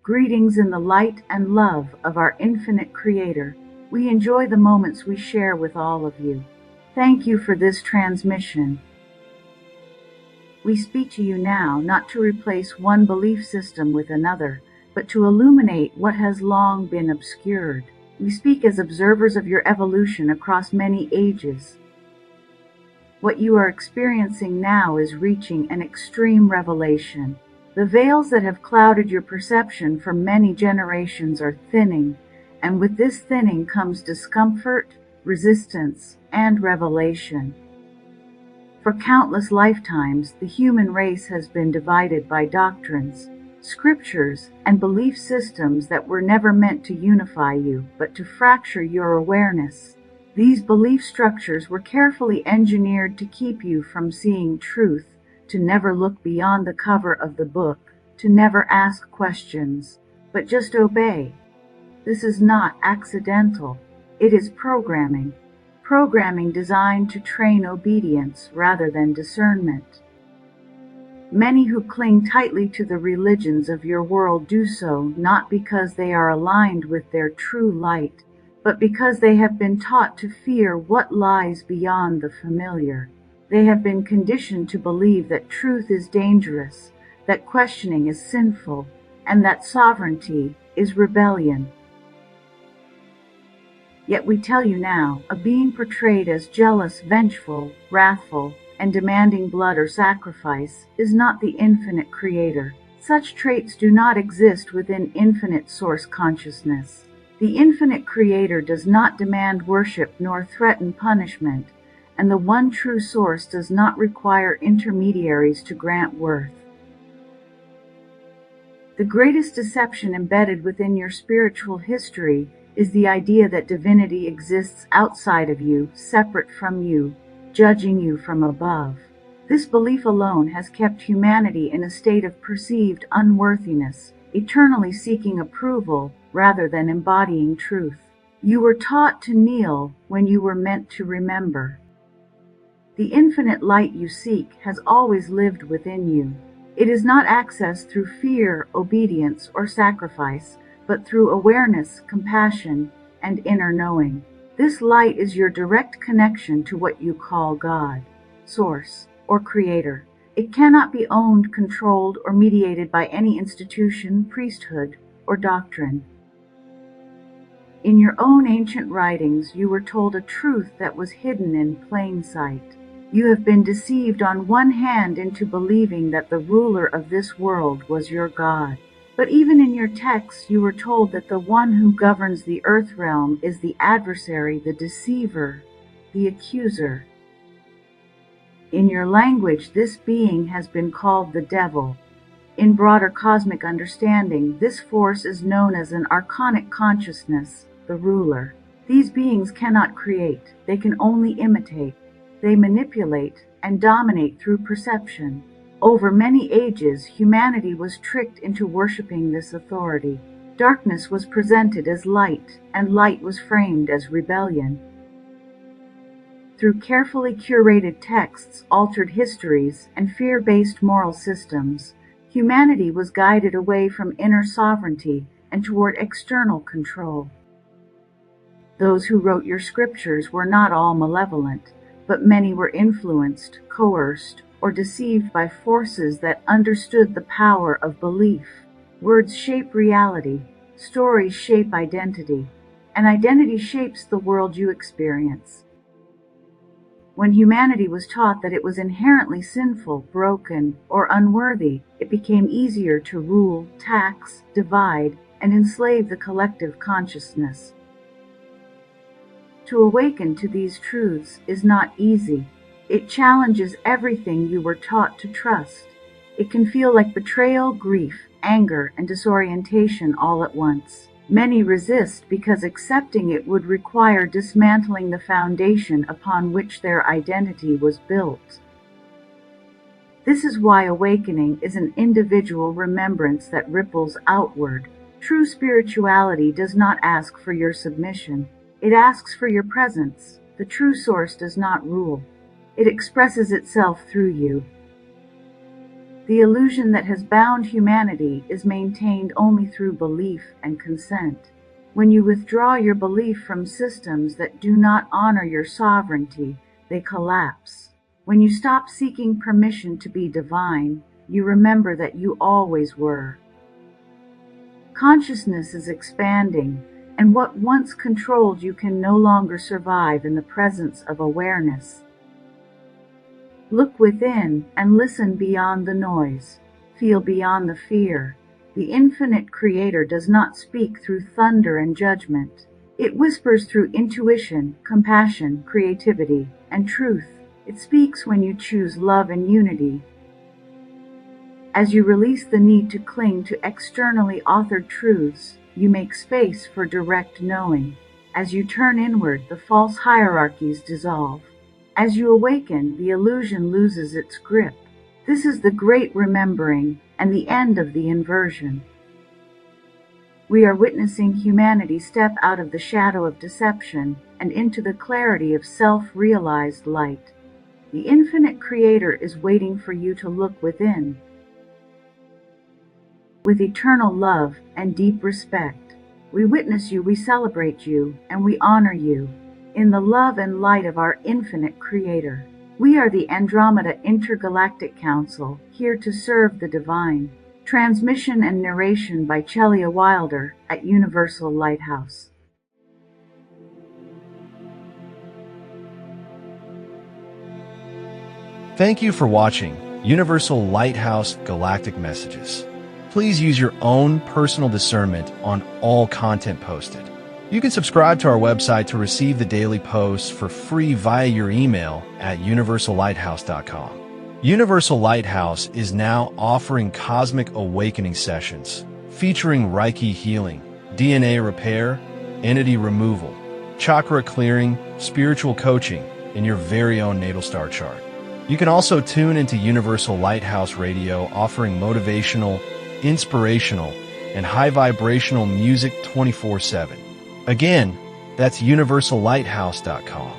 Greetings in the light and love of our infinite Creator. We enjoy the moments we share with all of you. Thank you for this transmission. We speak to you now not to replace one belief system with another, but to illuminate what has long been obscured. We speak as observers of your evolution across many ages. What you are experiencing now is reaching an extreme revelation. The veils that have clouded your perception for many generations are thinning, and with this thinning comes discomfort, resistance, and revelation. For countless lifetimes, the human race has been divided by doctrines, scriptures, and belief systems that were never meant to unify you, but to fracture your awareness. These belief structures were carefully engineered to keep you from seeing truth, to never look beyond the cover of the book, to never ask questions, but just obey. This is not accidental. It is programming. Programming designed to train obedience rather than discernment. Many who cling tightly to the religions of your world do so not because they are aligned with their true light, but because they have been taught to fear what lies beyond the familiar. They have been conditioned to believe that truth is dangerous, that questioning is sinful, and that sovereignty is rebellion. Yet we tell you now, a being portrayed as jealous, vengeful, wrathful, and demanding blood or sacrifice is not the infinite Creator. Such traits do not exist within infinite source consciousness. The infinite Creator does not demand worship nor threaten punishment, and the one true source does not require intermediaries to grant worth. The greatest deception embedded within your spiritual history is the idea that divinity exists outside of you, separate from you, judging you from above. This belief alone has kept humanity in a state of perceived unworthiness, eternally seeking approval rather than embodying truth. You were taught to kneel when you were meant to remember. The infinite light you seek has always lived within you. It is not accessed through fear, obedience, or sacrifice, but through awareness, compassion, and inner knowing. This light is your direct connection to what you call God, Source, or Creator. It cannot be owned, controlled, or mediated by any institution, priesthood, or doctrine. In your own ancient writings, you were told a truth that was hidden in plain sight. You have been deceived on one hand into believing that the ruler of this world was your God. But even in your texts, you were told that the one who governs the earth realm is the adversary, the deceiver, the accuser. In your language, this being has been called the devil. In broader cosmic understanding, this force is known as an archonic consciousness, the ruler. These beings cannot create, they can only imitate. They manipulate and dominate through perception. Over many ages, humanity was tricked into worshiping this authority. Darkness was presented as light, and light was framed as rebellion. Through carefully curated texts, altered histories, and fear-based moral systems, humanity was guided away from inner sovereignty and toward external control. Those who wrote your scriptures were not all malevolent, but many were influenced, coerced, or deceived by forces that understood the power of belief. Words shape reality, stories shape identity, and identity shapes the world you experience. When humanity was taught that it was inherently sinful, broken, or unworthy, it became easier to rule, tax, divide, and enslave the collective consciousness. To awaken to these truths is not easy. It challenges everything you were taught to trust. It can feel like betrayal, grief, anger, and disorientation all at once. Many resist because accepting it would require dismantling the foundation upon which their identity was built. This is why awakening is an individual remembrance that ripples outward. True spirituality does not ask for your submission. It asks for your presence. The true source does not rule. It expresses itself through you. The illusion that has bound humanity is maintained only through belief and consent. When you withdraw your belief from systems that do not honor your sovereignty, they collapse. When you stop seeking permission to be divine, you remember that you always were. Consciousness is expanding, and what once controlled you can no longer survive in the presence of awareness. Look within and listen beyond the noise. Feel beyond the fear. The infinite Creator does not speak through thunder and judgment. It whispers through intuition, compassion, creativity, and truth. It speaks when you choose love and unity. As you release the need to cling to externally authored truths, you make space for direct knowing. As you turn inward, the false hierarchies dissolve. As you awaken, the illusion loses its grip. This is the great remembering and the end of the inversion. We are witnessing humanity step out of the shadow of deception and into the clarity of self-realized light. The infinite Creator is waiting for you to look within. With eternal love and deep respect, we witness you, we celebrate you, and we honor you. In the love and light of our infinite Creator, we are the Andromeda Intergalactic Council, here to serve the divine. Transmission and narration by Chellea Wilder at Universal Lighthouse. Thank you for watching Universal Lighthouse Galactic Messages. Please use your own personal discernment on all content posted. You can subscribe to our website to receive the daily posts for free via your email at universallighthouse.com. Universal Lighthouse is now offering Cosmic Awakening sessions featuring Reiki healing, DNA repair, entity removal, chakra clearing, spiritual coaching in your very own natal star chart. You can also tune into Universal Lighthouse Radio, offering motivational, inspirational, and high vibrational music 24/7. Again, that's universallighthouse.com.